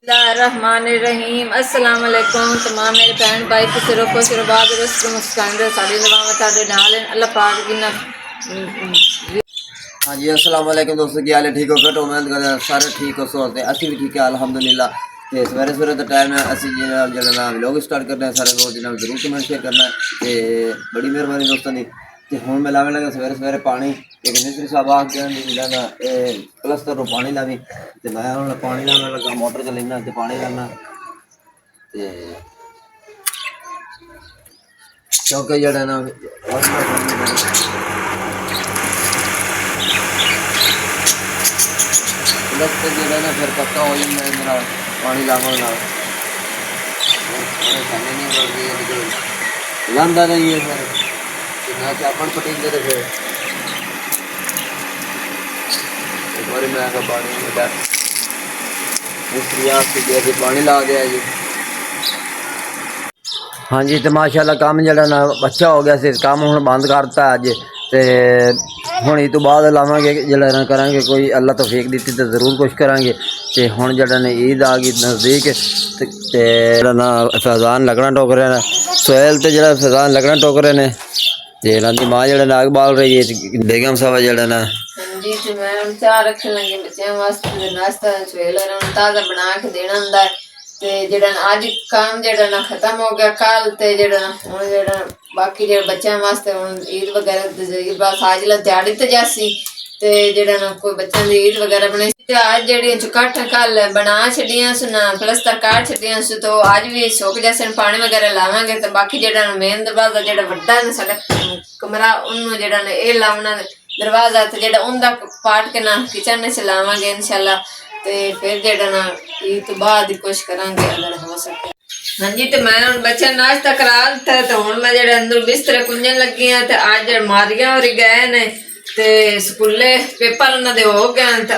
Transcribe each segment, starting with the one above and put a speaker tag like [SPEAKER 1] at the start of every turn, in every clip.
[SPEAKER 1] रहीम अस्सलाम वालेकुम तमाम मेरे भैन भाई किसी रोको सिरबाद रस्क मुस्कान दे साड़ी लवावा ताडे नाल अल्लाह पाक गिना।
[SPEAKER 2] हाँ जी अस्सलाम वालेकुम दोस्तों, की हाल है? ठीक हो? घट उम्मीद करते सारे ठीक हो सो असि भी ठीक है अल्हम्दुलिल्लाह। तो सवेरे सवेरे का टाइम है, असं जो व्लॉग स्टार्ट करना है सारे लोग जिन्हें जरूर कमेंट शेयर करना है। तो बड़ी मेहरबानी दोस्तों की। तो हूँ मैं लावे लगा सवेरे सवेरे पानी, एक मिस्त्री साहब आ गया प्लस्तर पानी लावी। तो मैं हूँ पानी लाने लगा, मोटर च लेना तो पानी लाना। क्योंकि जरा ना प्लस्तर जो ना फिर पक्का हो जाए मेरा पानी लावन लादा नहीं है फिर ना चापन पटींदे तो फिर एक बार मैं पानी मिस्त्री पानी ला गया जी। हाँ जी, तो माशाल्लाह काम जरा ना अच्छा हो गया, काम हूँ बंद करता अज। तो हूँ इस तो बाद लावे जरा ना करा कोई अल्लाह तौफीक दी तो जरूर कुछ करा। तो हूँ जरा ने ईद आ गई नज़दीक, तो ना फैजान लगना टोक रहे हैं सोहेल, तो जरा फैजान लगना टोक रहे हैं। तो इन्हों की माँ जरा नाग बाल रही है बेगम साहब जरा ना
[SPEAKER 1] जी तो मैं चाह रखन लगी बच्चों वास्ते नाश्ता सोहेल ताज़ा बना के देना होंदा है। ते जेड़ा अज काम जेड़ा ना खत्म हो गया कल, ते जेड़ा हुण जेड़ा बाकी जेड़ा बच्चों वास्ते हुण ईद वगैरह बस अज ला दिहाड़ी ते जासी। ते जेड़ा ना कोई बच्चों दी ईद वगैरह बनाई ते अज जेड़ियां चुकाठ कल बना छड़ियां सुना प्लस्तर काट छड़ियां सु। तो अज भी सुक जैसे पानी वगैरह लावांगे। तो बाकी जेड़ा मेन दरवाजा जेड़ा वड्डा ना साडा कमरा उन्नू जेड़ा ना ए लावना दरवाजा, ते जेड़ा उंदा पाट के ना किचन च लावांगे इंशाल्लाह। ते फिर जेड़ा ना ईद तो बाद ही कुछ करांगे अगर हो सके। हाँ जी, तो मैं हुण बच्चे नाश्ता करा दिता। तो हुण मैं जेड़ा अंदर बिस्तर कुंजन लगी हाँ। तो अज मारिया होरी गए ने ते स्कूले पेपर उन्हां दे हो गए। तो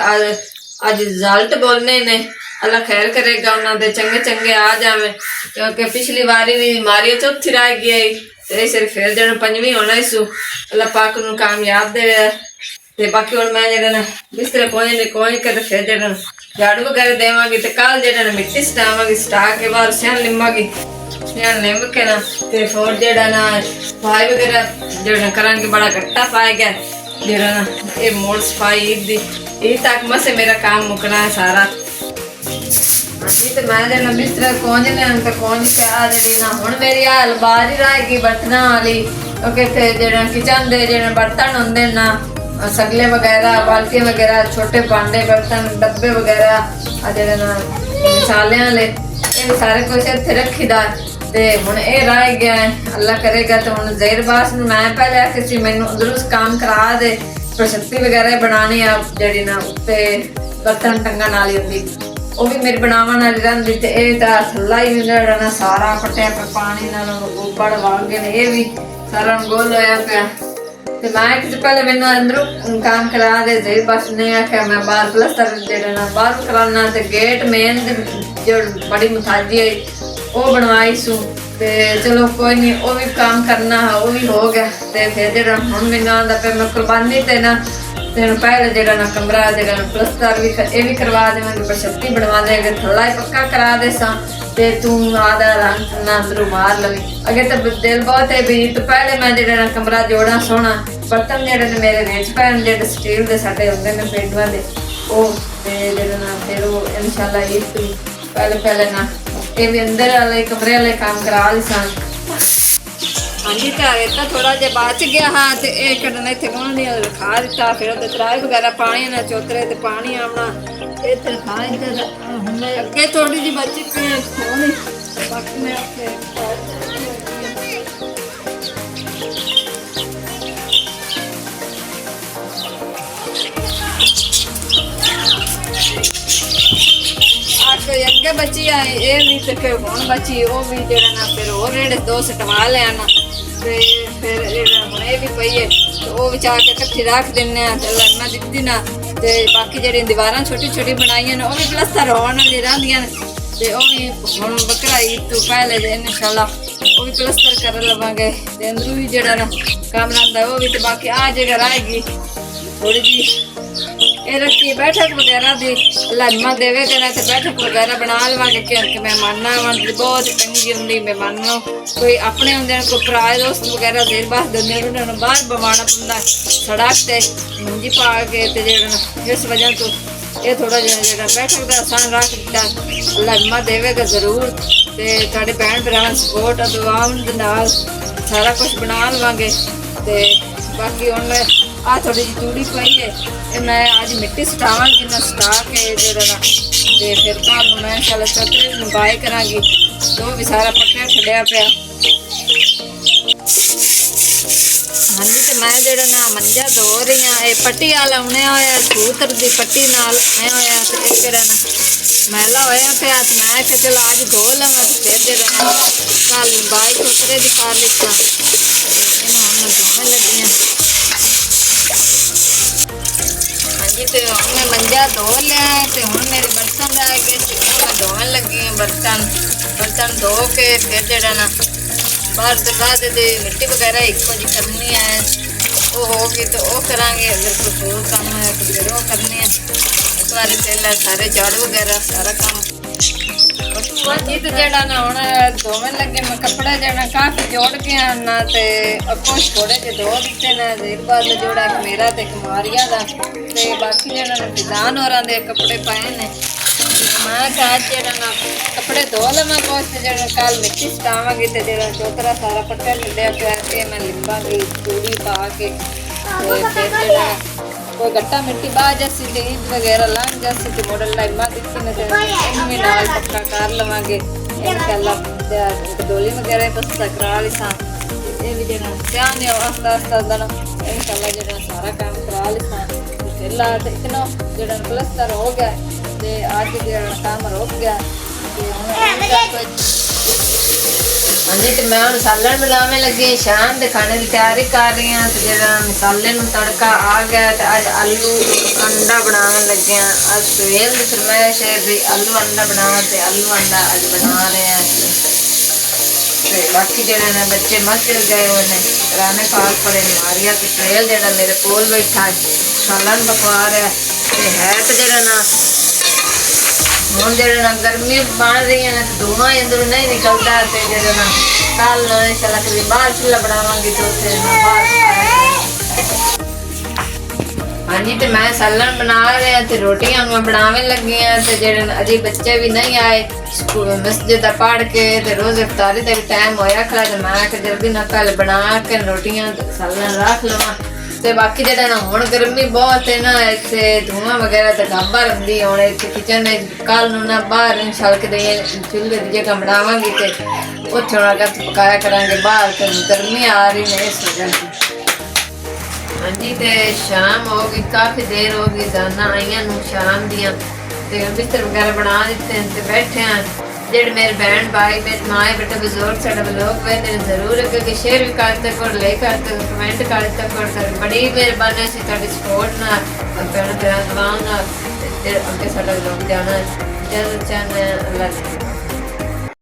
[SPEAKER 1] अज रिजल्ट बोलने ने, अल्लाह खैर करेगा उन्हां दे चंगे चंगे आ जावे। क्योंकि पिछली बारी भी मारिया चौथी रह गई, तो सिर्फ फिर जेड़ा पंजवीं होना इसू अल्लाह पाक नूं कामयाब दे। ते बाकी हुण मैं जेड़ा ना बिस्तर कोई के फिर जेड़ा झाड़ू वगैरह देवांगी। तो कल जेड़ा ना मिट्टी सटावांगी, सटा के बाद स्यान लिमांगी, स्यान लिम के ना ते फिर जेड़ा ना सफाई वगैरह जेड़ा करांगी। बड़ा घट्टा पाए गया जेड़ा ना ये मोड़ सफाई ईद तक मसे मेरा काम मुकना है सारा। जी तो मैं जेड़ा बिस्तर कोंज लिया तो कोंज के आ जेड़ी ना हुण मेरी हाल बाहर ही रहेगी बर्तनां वाली। क्योंकि फिर जेड़ा किचन दे जेड़ा बर्तन होंदे ना सगले वगैरह बाल्टियां वगैरह छोटे भांडे बर्तन डब्बे वगैरह जेड़े ना मसाले वाले ये सारे कुछ इत्थे रखीदा। ते हुण ये रह गया है, अल्लाह करेगा। तो हुण ज़हीरबास नूं मैं पहले आखी मैनूं उधरों काम करा दे, प्रशस्ती वगैरह बनानी आ जेड़ी ना उत्ते बर्तन टंगण वाली होंदी वो भी मेरी बनावन वाली रहिंदी। ते ये तां थल्ला ही जेड़ा ना सारा पट्टिया पे पानी नाल उबड़ वग गए ने, ये भी सारा गोल होया पिया। ते मैं कि पहले मैनूं अंदरों काम करा दे, ज़हीरबास ने आख्या मैं बाहर प्लस्तर जेड़ा ना बाहर कराना। ते गेट मेन जो बड़ी मुथाजी है वो बनवाई सू। ते चलो कोई नहीं, वो भी काम करना है, वो भी हो गया। ते फिर जेड़ा हुण मैनूं आंदा पे मैं कुर्बानी ते ना तेन पहले जेड़ा ना कमरा जेड़ा प्लस्तर भी ये भी करवा देवांगे, प्रशस्ती बनवा देंगे, थल्ला ही पक्का करा दे सा। ते तू आधा रंग ना अंदरों मार लवी अगे। तो दिल बहुत है भी तो पहले मैं जेड़ा ना कमरा जोड़ा सोहना बर्तन जेड़े ने मेरे विच पैन जेड़े स्टील दे साडे हुंदे ने पेंडुआं दे ओ ते जेड़ा ना फिर वो इंशाल्लाह ईद तो पहले ना ये भी अंदर वाले कमरे वाले काम करा ली सा। हाँ जी, तो इतना थोड़ा जहा बच गया हाँ। तो ये कटना इतने गुण रखा दिता, फिर वो तराई वगैरह पानी ना चौतरे तो पानी आना इतने रखा दिता। अगे थोड़ी जी बची खोनी बाकी मैं अगे बची आई ये भी तो हुण बची वो भी जेड़ा ना फिर और रेड़े दो सटवा लिया ना। ते फिर ये भी पई है तो वो भी चाह के कट्ठी रख दिन्ने ते लड़ना दित्ती ना। ते बाकी जेड़ी दीवारां छोटी छोटी बनाइयां ने वो भी प्लस्तर होण वाली रहिंदियां ने। ते वो भी हुण बकरा ईद तो पहले इंशाल्लाह वो भी प्लस्तर कर लवांगे। ते अंदरों भी जेड़ा ना काम रहिंदा वो भी। ते बाकी आ जगह रहेगी थोड़ी जी ਇਹ ਰੱਖੀ ਬੈਠਕ ਵਗੈਰਾ ਦੀ ਲੰਮਾ ਦੇਵੇ ਕਿ ਤੇ ਬੈਠਕ ਵਗੈਰਾ ਬਣਾ ਲਵਾਂਗੇ ਕਿ ਮਹਿਮਾਨਾਂ ਵਾਂਗ ਬਹੁਤ ਚੰਗੀ ਹੁੰਦੀ ਮਹਿਮਾਨਾਂ ਕੋਈ ਆਪਣੇ ਹੁੰਦੇ ਨੇ ਕੋਈ ਪਰਾਏ ਦੋਸਤ ਵਗੈਰਾ ਦੇਰ ਬਾਅਦ ਦੁਨੀਆ ਨੂੰ ਉਹਨਾਂ ਨੂੰ ਬਾਹਰ ਬਵਾਉਣਾ ਪੈਂਦਾ ਸੜਕ ਤੇ ਮੰਜੀ ਪਾ ਕੇ ਤੇ ਜਿਹੜਾ ਇਸ ਵਜ੍ਹਾ ਤੋਂ ਇਹ ਥੋੜਾ ਜਿਹਾ ਜਿਹੜਾ ਬੈਠਕ ਦਾ ਆਸਾਨ ਰੱਖ ਦਿੱਤਾ ਲੰਮਾ ਦੇਵੇਗਾ ਜ਼ਰੂਰ ਤੇ ਤੁਹਾਡੇ ਭੈਣ ਭਰਾਵਾਂ ਸਪੋਰਟ ਦੁਆਵਾਂ ਦੇ ਨਾਲ ਸਾਰਾ ਕੁਝ ਬਣਾ ਲਵਾਂਗੇ ਤੇ ਬਾਕੀ ਹੁਣ ਮੈਂ ਆ ਥੋੜੀ ਜਿਹੀ ਤੂੜੀ ਪਈ ਹੈ ਇਹ ਮੈਂ ਅੱਜ ਮਿੱਟੀ ਸਟਾਵਾਂਗੀ ਨਾ ਸਟਾ ਕੇ ਜਿਹੜਾ ਨਾ ਤੇ ਫਿਰ ਕੱਲ ਨੂੰ ਮੈਂ ਇੰਸ਼ਾਅੱਲਾ ਸਤਰੇ ਨੂੰ ਬਾਏ ਕਰਾਂਗੀ ਉਹ ਵੀ ਸਾਰਾ ਪੱਕਿਆ ਛੱਡਿਆ ਪਿਆ ਹਾਂਜੀ ਤੇ ਮੈਂ ਜਿਹੜਾ ਨਾ ਮੰਜਾ ਧੋ ਰਹੀ ਹਾਂ ਇਹ ਪੱਟੀ ਵਾਲਾ ਬਣਿਆ ਹੋਇਆ ਸੂਤਰ ਦੀ ਪੱਟੀ ਨਾਲ ਬਣਿਆ ਹੋਇਆ ਤੇ ਇਹ ਜਿਹੜਾ ਨਾ ਮੈਲਾ ਹੋਇਆ ਪਿਆ ਤੇ ਮੈਂ ਕਿਹਾ ਚਲ ਅੱਜ ਧੋ ਲਵਾਂ ਤੇ ਫਿਰ ਜਿਹੜਾ ਕੱਲ ਬਾਈ ਸਤਰੇ ਦੀ ਕਰ ਲਿੱਤਾ ਇਹਨਾਂ ਹੁਣ ਮੈਂ ਧੋਣ ਲੱਗੀ ਹਾਂ ਹਾਂਜੀ ਤੇ ਹੁਣ ਮੈਂ ਮੰਜਾ ਧੋ ਲਿਆ ਤੇ ਹੁਣ ਮੇਰੇ ਬਰਤਨ ਰਹਿ ਗਏ ਸੀ ਮੈਂ ਧੋਣ ਲੱਗੀ ਹਾਂ ਬਰਤਨ ਧੋ ਕੇ ਫਿਰ ਜਿਹੜਾ ਨਾ ਬਾਹਰ ਦਿਖਾ ਦੇ ਮਿੱਟੀ ਵਗੈਰਾ ਇੱਕੋ ਜਿਹੀ ਕਰਨੀ ਹੈ ਉਹ ਹੋ ਗਈ ਤਾਂ ਉਹ ਕਰਾਂਗੇ ਅਗਰ ਕੋਈ ਹੋਰ ਕੰਮ ਹੈ ਤਾਂ ਫਿਰ ਉਹ ਕਰਨੇ ਹੈ ਇੱਕ ਵਾਰੀ ਪਹਿਲਾਂ ਸਾਰੇ ਝਾੜੂ ਵਗੈਰਾ ਸਾਰਾ ਕੰਮ ਹਾਂਜੀ ਤੇ ਜਿਹੜਾ ਨਾ ਹੁਣ ਧੋਣ ਲੱਗੇ ਮੈਂ ਕੱਪੜਾ ਜਿਹੜਾ ਕਾਫੀ ਜੋੜ ਕੇ ਆਣਾ ਤੇ ਕੁਛ ਥੋੜੇ ਜਿਹੇ ਧੋ ਦਿੱਤੇ ਨੇ ਦੇਰ ਬਾਅਦ ਜੋੜਾ ਇੱਕ ਮੇਰਾ ਤੇ ਇੱਕ ਮਾਰੀਆ ਦਾ ਤੇ ਬਾਕੀ ਜਿਹੜਾ ਨਾ ਫਿਜ਼ਾਨ ਹੋਰਾਂ ਦੇ ਕੱਪੜੇ ਪਾਏ ਨੇ ਮੈਂ ਕਿਹਾ ਜਿਹੜਾ ਨਾ ਕੱਪੜੇ ਧੋ ਲਵਾਂ ਕੁਛ ਤੇ ਜਿਹੜਾ ਕੱਲ ਮਿੱਟੀ ਸਟਾਵਾਂਗੀ ਤੇ ਜਿਹੜਾ ਚੋਤਰਾ ਸਾਰਾ ਪੱਟਿਆ ਛੱਡਿਆ ਪਿਆ ਤੇ ਮੈਂ ਲਿੰਬਾਂਗੀ ਤੂੜੀ ਪਾ ਕੇ ਤੇ ਫਿਰ ਜਿਹੜਾ ਕੋਈ ਗੱਟਾ ਮਿੱਟੀ ਬਾਹ ਜਾਸੀ ਤੇ ਈਦ ਵਗੈਰਾ ਲੰਘ ਜਾਸੀ ਤੇ ਮੋਡਲ ਲਾਈਮਾ ਦਿੱਤੀ ਨੇ ਤੇ ਇਹਨੂੰ ਵੀ ਨਾਲ ਪੱਕਾ ਕਰ ਲਵਾਂਗੇ ਇਨਸ਼ਾਅੱਲਾ ਡੋਲੀ ਵਗੈਰਾ ਬਸ ਕਰਾ ਲਈ ਸਾਂ ਇਹ ਵੀ ਜਿਹੜਾ ਧਿਆਨ ਹੈ ਆਸਤਾ ਦਾ ਨਾ ਇਨਸ਼ਾਅੱਲਾ ਜਿਹੜਾ ਸਾਰਾ ਕੰਮ ਕਰਾ ਲਈ ਸਾਂ ਤੇ ਲਾ ਤੇ ਇਤਨਾ ਜਿਹੜਾ ਪਲਸਤਰ ਹੋ ਗਿਆ ਤੇ ਅੱਜ ਜਿਹੜਾ ਕੰਮ ਰੁਕ ਗਿਆ ਤੇ ਹੁਣ ਹਾਂਜੀ ਤੇ ਮੈਂ ਹੁਣ ਸਾਲਣ ਬਣਾਉਣ ਲੱਗੀ ਸ਼ਾਮ ਦੇ ਖਾਣੇ ਦੀ ਤਿਆਰੀ ਕਰ ਰਹੀ ਹਾਂ ਤੇ ਜਿਹੜਾ ਮਸਾਲੇ ਨੂੰ ਤੜਕਾ ਆ ਗਿਆ ਤੇ ਅੱਜ ਆਲੂ ਅੰਡਾ ਬਣਾਉਣ ਲੱਗੇ ਹਾਂ ਅੱਜ ਸਵੇਰ ਦੀ ਫਰਮਾਇਸ਼ ਹੈ ਵੀ ਆਲੂ ਅੰਡਾ ਬਣਾਉਣਾ ਤੇ ਆਲੂ ਅੰਡਾ ਅੱਜ ਬਣਾ ਰਹੇ ਹਾਂ ਤੇ ਬਾਕੀ ਜਿਹੜੇ ਨੇ ਬੱਚੇ ਮਸਜਿਦ ਗਏ ਹੋਏ ਨੇ ਰਾਣੇ ਪਾਕ ਪੜੇ ਮਾਰੀਆ ਤੇ ਸਵੇਰ ਜਿਹੜਾ ਮੇਰੇ ਕੋਲ ਬੈਠਾ ਸਾਲਣ ਪਕਵਾ ਰਿਹਾ ਤੇ ਹੈ ਤੇ ਜਿਹੜਾ ਨਾ ਹੁਣ ਜਿਹੜਾ ਨਾ ਗਰਮੀ ਬਣ ਰਹੀ ਹੈ ਨਾ ਧੂਆਂ ਅੰਦਰੋਂ ਨਹੀਂ ਨਿਕਲਦਾ ਤੇ ਜਿਹੜਾ ਨਾ ਕੱਲ ਇਨਸ਼ਾਅੱਲਾ ਕਦੀ ਬਾਹਰ ਚੁੱਲ੍ਹਾ ਬਣਾਵਾਂਗੀ ਤੇ ਉੱਥੇ ਨਾ ਬਾਹਰ ਹਾਂਜੀ ਤੇ ਮੈਂ ਸਾਲਣ ਬਣਾ ਰਿਹਾ ਤੇ ਰੋਟੀਆਂ ਮੈਂ ਬਣਾਉਣ ਲੱਗੀ ਹਾਂ ਤੇ ਜਿਹੜੇ ਅਜੇ ਬੱਚੇ ਵੀ ਨਹੀਂ ਆਏ ਸਕੂਲ ਮਸਜਿਦ ਦਾ ਪੜ੍ਹ ਕੇ ਤੇ ਰੋਜ਼ ਇਫਤਾਰੀ ਦਾ ਵੀ ਟਾਈਮ ਹੋਇਆ ਖੜਾ ਤੇ ਮੈਂ ਕਿ ਜਲਦੀ ਨਾ ਕੱਲ ਬਣਾ ਕੇ ਰੋਟੀਆਂ ਸਾਲਣ ਰੱਖ ਲਵਾਂ ਤੇ ਬਾਕੀ ਜਿਹੜਾ ਨਾ ਹੁਣ ਗਰਮੀ ਬਹੁਤ ਹੈ ਨਾ ਇੱਥੇ ਧੂਆਂ ਵਗੈਰਾ ਤਾਂ ਗਾਬਾ ਰਹਿੰਦੀ ਹੁਣ ਇੱਥੇ ਕਿਚਨ ਕੱਲ ਨੂੰ ਨਾ ਬਾਹਰ ਇਨਸ਼ਾਅੱਲਾ ਕਿਤੇ ਚੁੱਲ੍ਹੇ ਦੀ ਜਗ੍ਹਾ ਬਣਾਵਾਂਗੀ ਤੇ ਉੱਥੇ ਹੁਣ ਅਗਰ ਪਕਾਇਆ ਕਰਾਂਗੇ ਬਾਹਰ ਤੇ ਗਰਮੀ ਆ ਰਹੀ ਨੇ ਇਸ ਵਜ੍ਹਾ ਹਾਂਜੀ ਤੇ ਸ਼ਾਮ ਹੋ ਗਈ ਕਾਫੀ ਦੇਰ ਹੋ ਗਈ ਜਾਨਾ ਆਈਆਂ ਨੂੰ ਸ਼ਾਮ ਦੀਆਂ ਤੇ ਬਿਸਤਰ ਵਗੈਰਾ ਬਣਾ ਦਿੱਤੇ ਤੇ ਬੈਠੇ ਹਾਂ ਜਿਹੜੇ ਮੇਰੇ ਭੈਣ ਭਾਈ ਮੇਰੇ ਮਾਏ ਬੇਟੇ ਬਜ਼ੁਰਗ ਸਾਡਾ ਵਲੋਗ ਵੇਖਦੇ ਨੇ ਜ਼ਰੂਰ ਅੱਗੇ ਸ਼ੇਅਰ ਵੀ ਕਰਦੇ ਕੋਲ ਲਾਈਕ ਕਰਦੇ ਕਮੈਂਟ ਕਰਦੇ ਕੋਲ ਸਰ ਬੜੀ ਮਿਹਰਬਾਨੀ ਸੀ ਤੁਹਾਡੀ ਸਪੋਰਟ ਨਾਲ ਭੈਣ ਭਰਾ ਨਾਲ ਤੇ ਅੱਗੇ ਸਾਡਾ ਵਲੋਗ ਜਾਣਾ ਜਦ ਚਾਹਨਾ ਅੱਲਾਹ